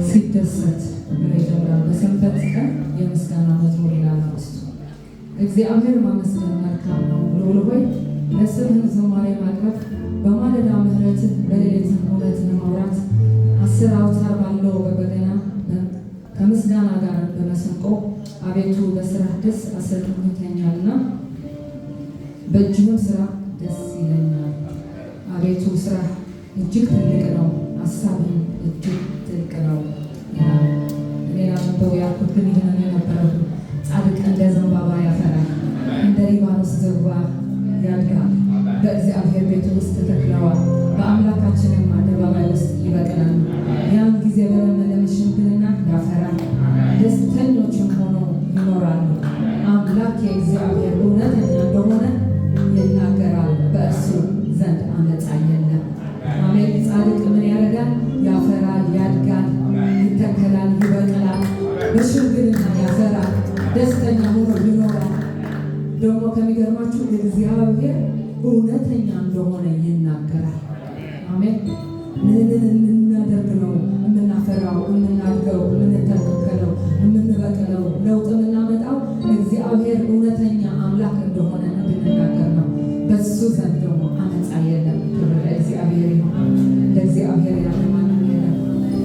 ሲደሰት ብሎ ይጀምራል። በሰንበት ቀን የምስጋና መዝሙር ይላል አርዕስቱ። እግዚአብሔር ማመስገን መልካም ነው። ልዑል ሆይ ለስምህ ዝማሬ ማቅረብ፣ በማለዳ ምሕረትህ በሌሊትም እውነትህን ማውራት፣ 10 አውታር ባለው በበገና ከምስጋና ጋር በመሰንቆ አቤቱ በስራህ ደስ አሰኝተኛልና በእጅህም ስራ ደስ ይለኛል። አቤቱ ስራህ እጅግ ትልቅ ነው፣ ሀሳብህም እጅግ ጥልቅ ነው። ሌላ ነበው ያልኩት ግን ይህንን የነበረው ጻድቅ እንደ ዘንባባ ያፈራል፣ እንደ ሊባኖስ ዝግባ ያድጋል። በእግዚአብሔር ቤት ውስጥ ተተክለዋል፣ በአምላካችንም አደባባይ ውስጥ ይበቅላል። ያን ጊዜ በለመለመ ሽምግልና ያፈራል፣ ደስተኞችም ሆነው ይኖራሉ። አምላክ የእግዚአብሔር እውነተኛ እንደሆነ ይናገራል፣ በእርሱ ዘንድ አመፃ የለም። አሜን። ጻድቅ ምን ያደርጋል? ያፈራል፣ ያድጋል፣ ይተከላል፣ ይበቅላል፣ በሽምግልና ያፈራል፣ ደስተኛ ሆኖ ይኖራል። ደግሞ ከሚገርማችሁ እግዚአብሔር እውነተኛ እንደሆነ ይናገራል። አሜን። ምን እናደርግ ነው የምናፈራው፣ የምናድገው፣ የምንተከለው፣ የምንበቅለው፣ ለውጥ የምናመጣው? እግዚአብሔር እውነተኛ አምላክ እንደሆነ እንድንናገር ነው። በሱ ዘንድ ደግሞ አመፃ የለም። ክብር ለእግዚአብሔር ይሁን። ለእግዚአብሔር ያለ ማንም የለም።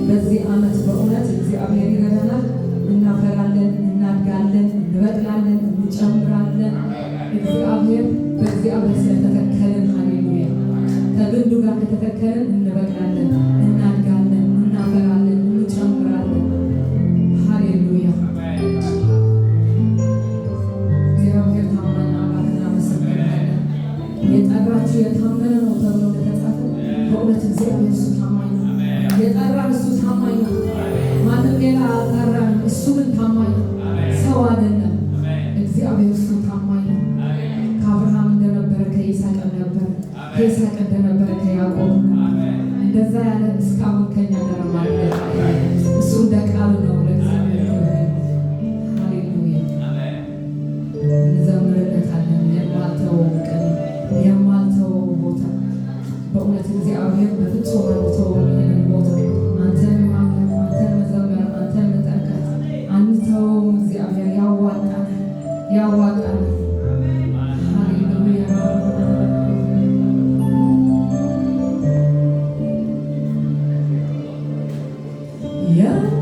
በዚህ ዓመት በእውነት እግዚአብሔር ይረዳናል። እናፈራለን፣ እናድጋለን፣ እንበቅላለን፣ እንጨምራለን። እግዚአብሔር በእግዚአብሔር ስለተተከልን፣ ሃሌሉያ፣ ከግንዱ ጋር ከተተከልን እንበቅላለን፣ እናድጋለን፣ እናፈራለን፣ እንጨምራለን። ሃሌሉያ። እግዚአብሔር ታማኝ አምላክ እናመሰግናለን። የጠራችሁ የታመነ ነው ተብሎ እንደተጻፈ በእውነት እግዚአብሔር እሱ ታማኝ ነው። የጠራን እሱ ታማኝ ነው። ማንም ሌላ አልጠራንም። እሱ ግን ታማኝ ነው፣ ሰው አይደለም። እግዚአብሔር እሱ ታማኝ ነው። ከአብርሃም እንደነበረ ከይስሐቅ ነበረ፣ ከይስሐቅ እንደነበረ ከያዕቆብ እንደዛ ያለ እስካሁን ከኛ ጋር ማለት እሱ እንደ ቃሉ ነው። ለእግዚአብሔር ሃሌሉያ እንዘምርለታለን። የማልተው ቀን የማልተው ቦታ በእውነት እግዚአብሔር በፍጹም አንተው ይህንን ቦታ አንተን ማምለክ፣ አንተን መዘመር፣ አንተን መጠርቀት አንተውም። እግዚአብሔር ያዋጣል፣ ያዋጣል። ሃሌሉያ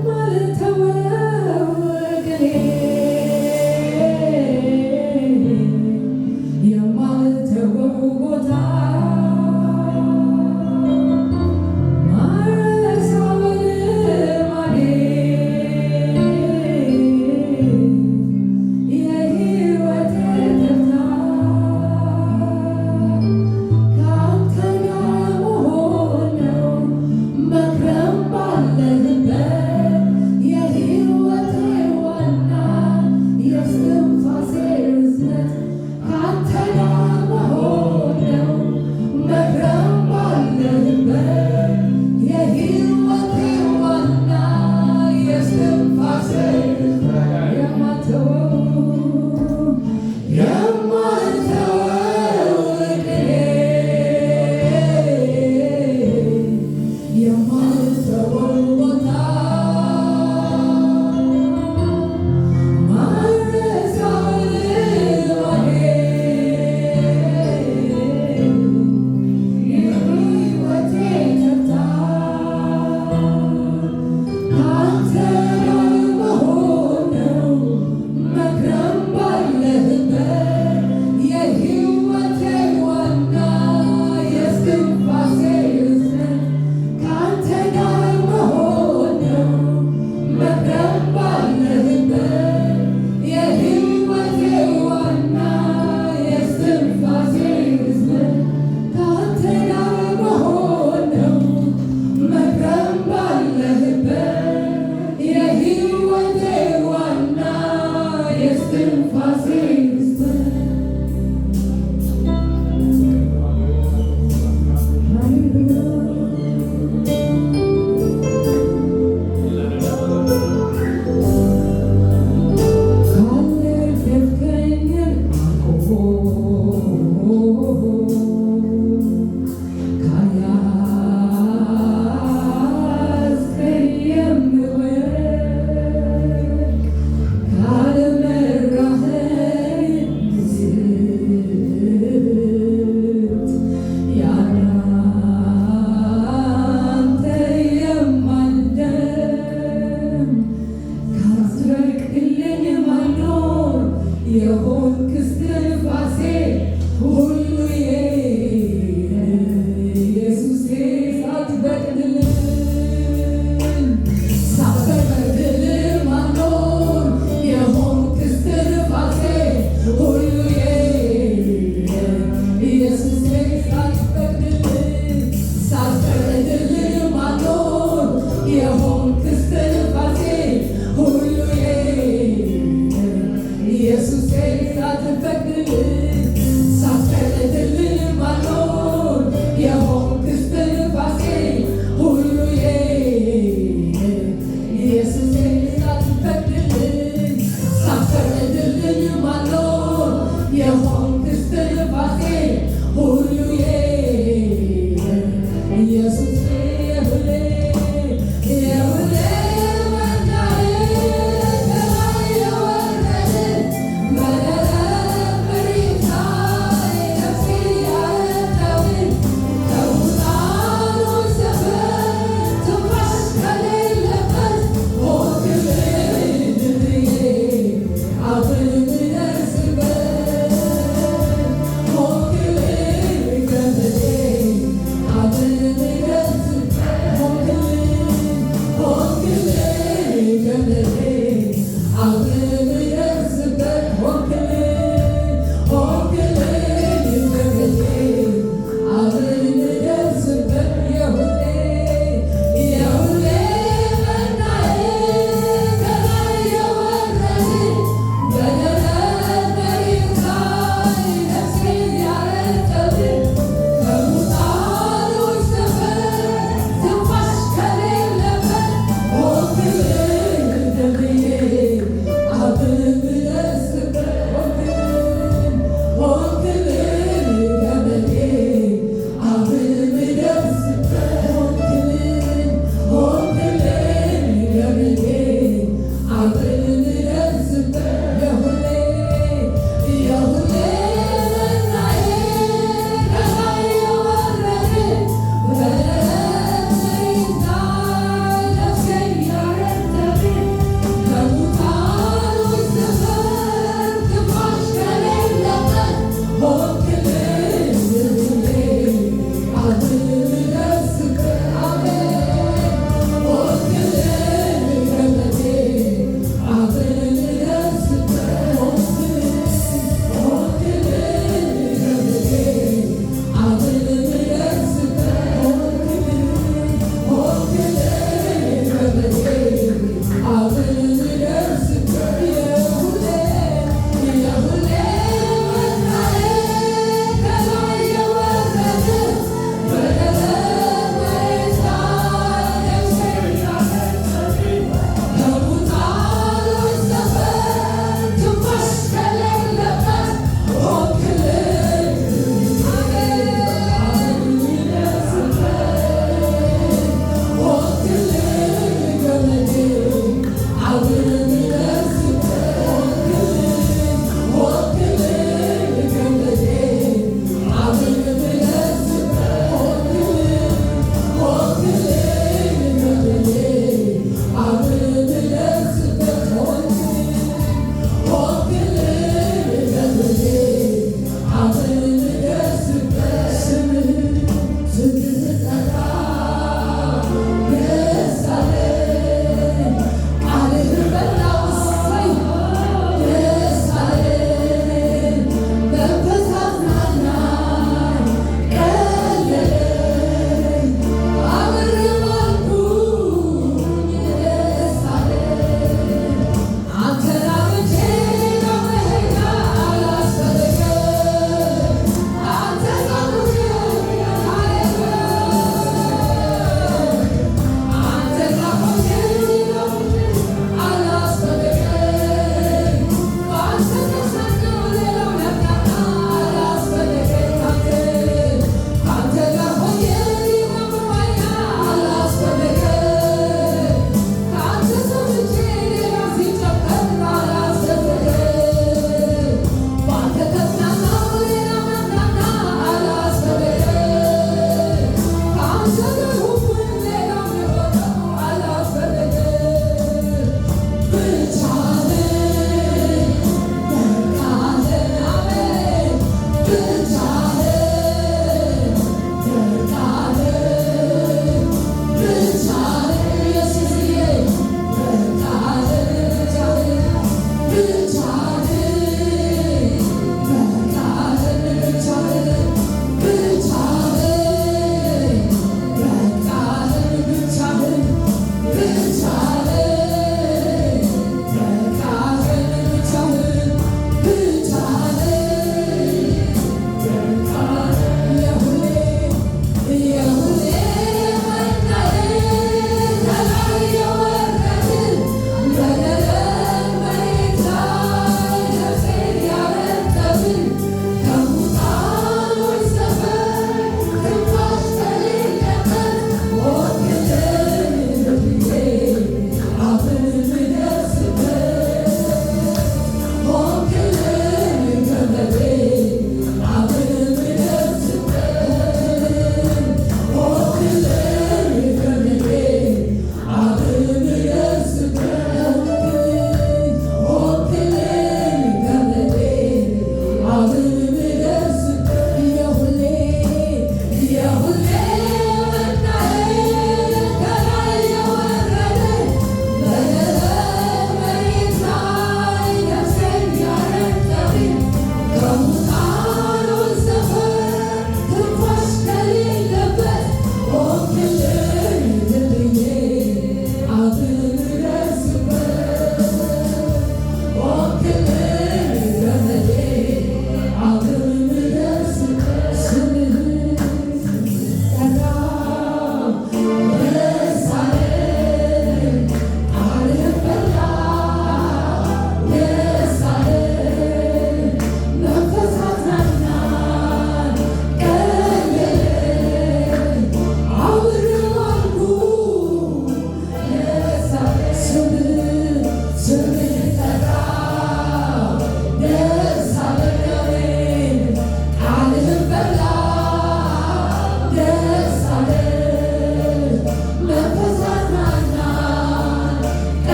የማልተወው ወገኔ የማልተወው ቦታ Yeah.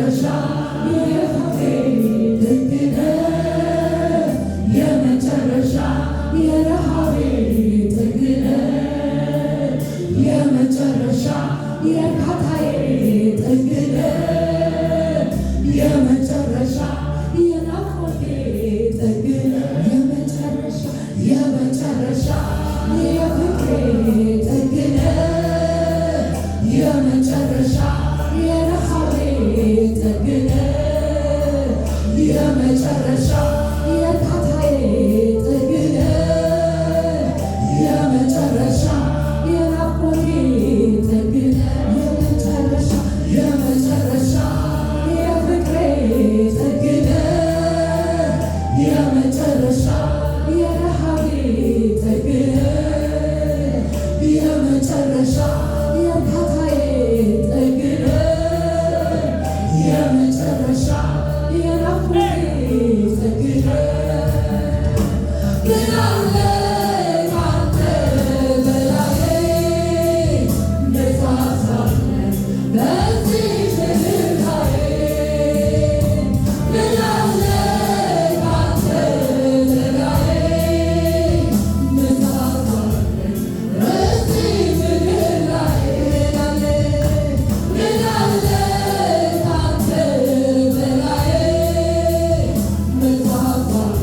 የመጨረሻ የፍቅሬ ጥግ ነህ የመጨረሻ የረሃቤ ጥግ ነህ የመጨረሻ የእርካታዬ ጥግ ነህ የመጨረሻ የናፍቆቴ ጥግ ነህ የመጨረሻ የመጨረሻ የፍቅሬ ጥግ ነህ የመጨረሻ የረሃቤ ጥግ ነህ የመጨረሻ የእርካታዬ ጥግ ነህ የመጨረሻ የናፍቆቴ ጥግ ነህ የመጨረሻ የመጨረሻ የፍቅሬ ጥግ ነህ የመጨረሻ የረሃቤ ጥግ ነህ የመጨረሻ የእርካታዬ ጥግ ነህ የመጨረሻ የናፍቆቴ ጥግ ነህ ምን አለ ካንተ በላይ መሳሳት በዚህ ምድር ላይ ምን አለ ካንተ በላይ መሳሳት በዚህ ምድር ላይ ምን አለ ካንተ በላይ መሳሳት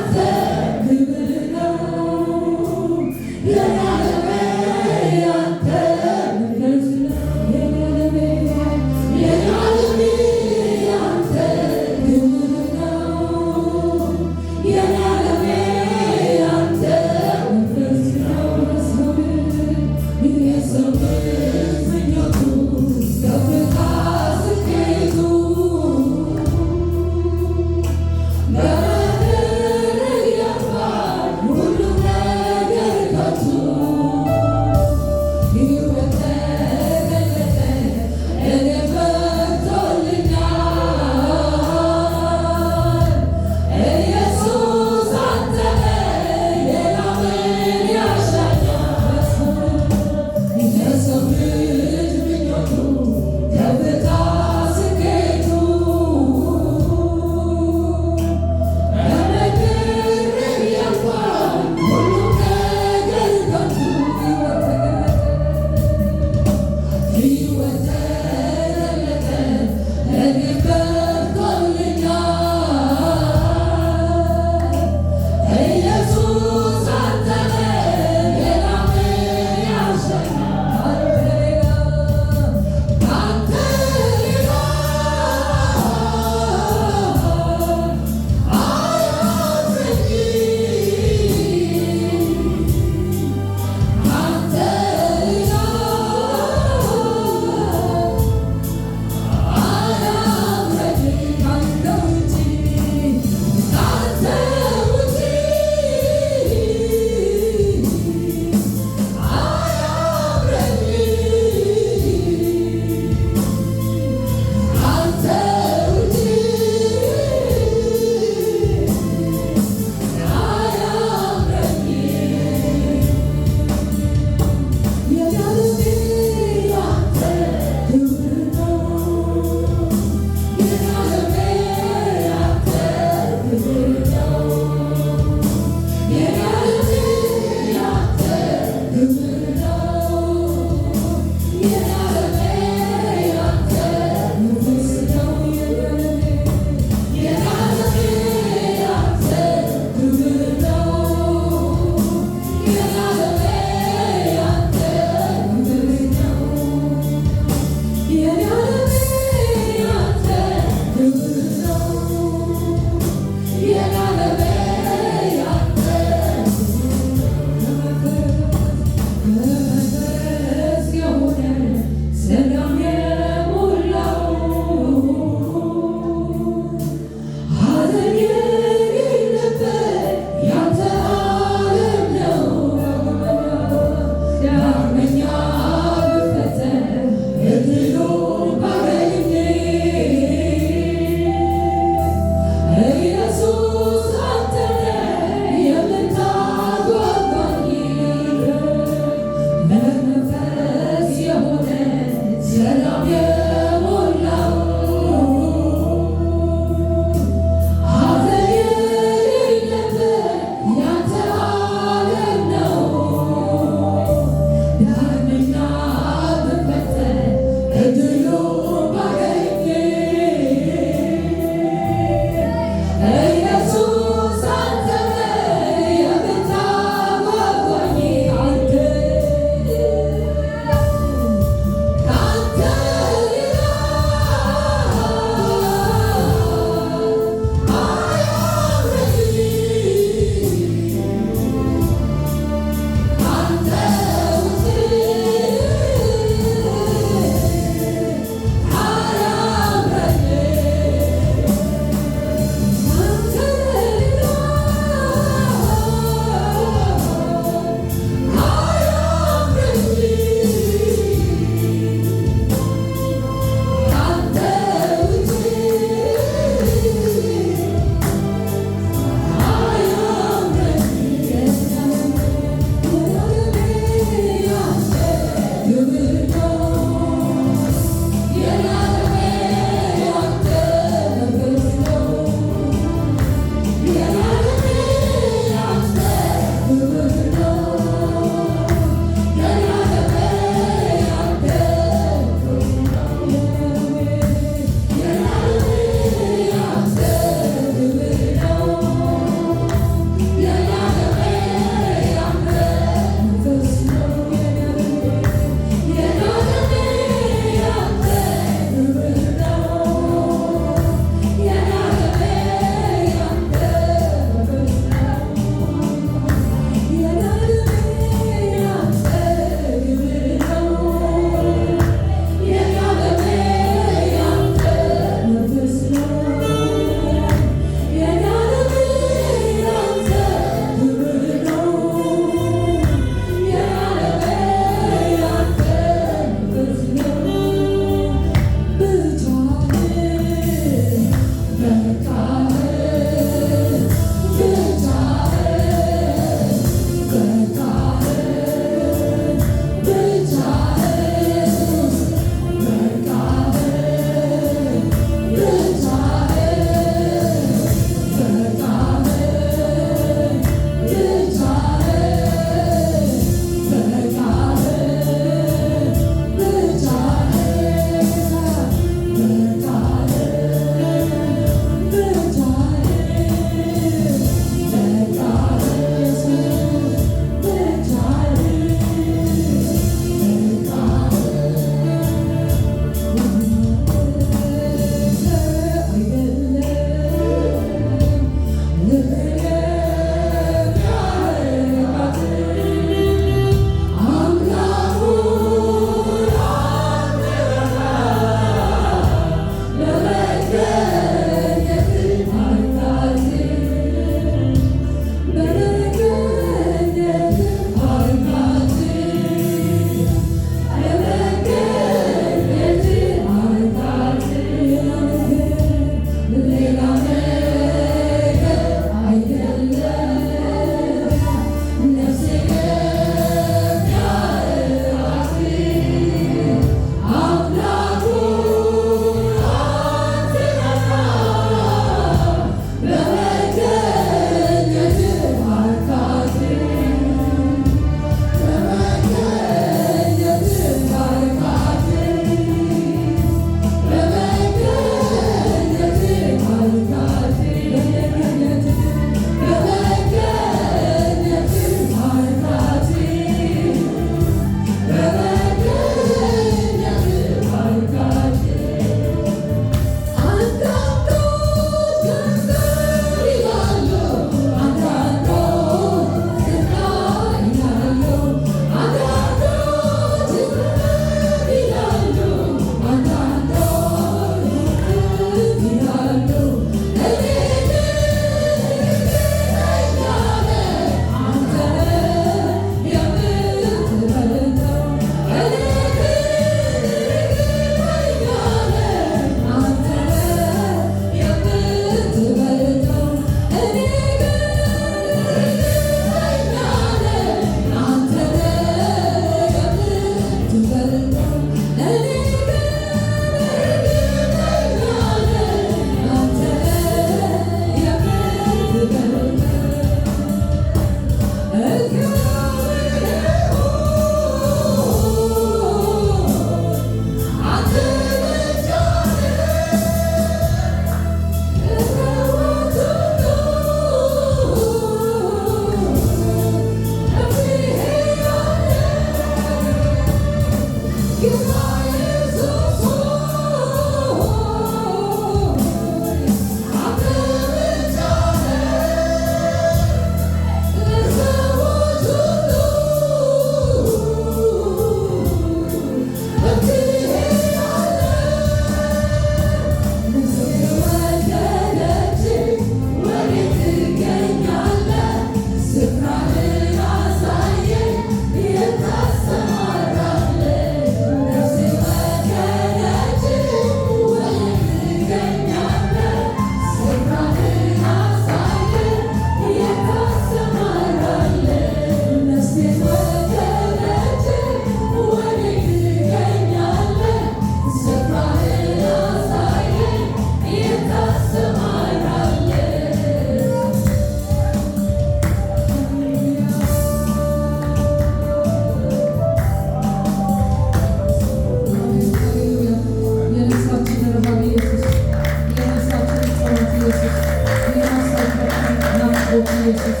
ኢየሱስ